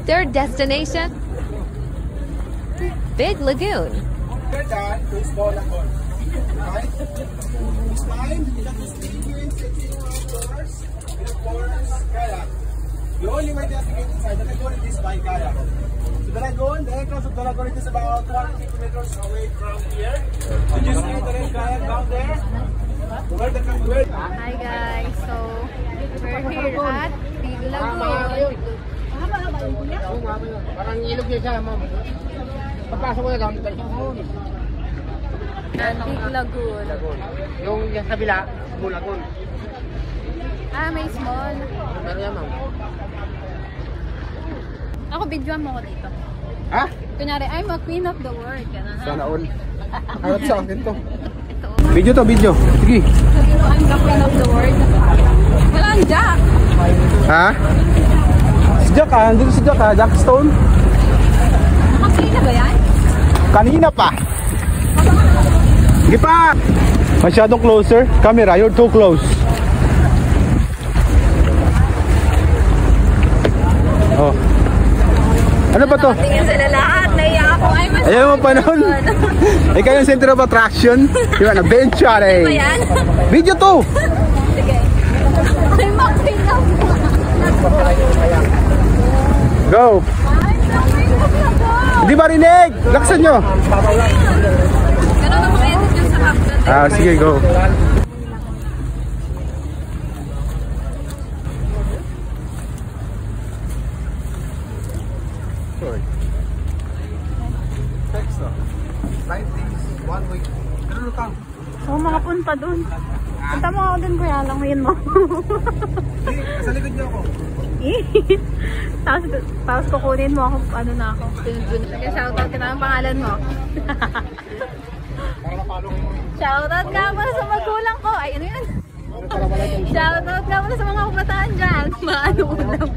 Their destination? Big Lagoon. After that, to Small Lagoon. Right? It's fine. You have to stay here and sit outdoors. And of course, kayak. The only way to get inside, the lagoon is by kayak. So the lagoon, the entrance of the lagoon is about 150 meters away from here. So you see the red kayak down there. Hi guys, so we're here at Big Lagoon. Parang ilog niya siya, ma'am. Pagpasok ko na lang, Big Lagoon. yung sa kabila, Small Lagoon. Ah, may small. Meron yan, ma'am. Ako, videoan mo ko dito. Ha? Kunyari, I'm a queen of the world. Ganun ha? Sana all. Ayot sa akin to. Video to, video. Sige. Sabi mo, I'm the queen of the world. Walang Jack. Ha? Si Jack ah, nandito si Jack ah, Jack Stone. Nakapili na ba yan? Kanina pa. Sige pa. Masyadong closer. Camera, you're too close. Oh. Ano ba to? Tingin sila lahat. Naiya ako. Ayaw mo pa nun? Ikaw yung center of attraction. Diba, na-venture eh. Ano ba yan? Video to. Sige. I'm a queen of the world. Go. I'm the queen of the world. Di ba rinig? Laksan nyo. Ganun na mag-edit yung sa caption. Ah, sige, go. Sorry. Text 5 days, 1 week. Pero lutang. Oo, makapunta dun. Punta mo ako dun, kuya. Languyin mo. Hindi, nasa likod niyo ako. Tapos kukunin mo ako, ano na ako. Sige, shoutout ka na ang pangalan mo. Para napalo ko mo. Shoutout nga pala sa magulang ko. Ay, ano yun? Shoutout nga pala sa mga kabataan dyan. Maano ulam.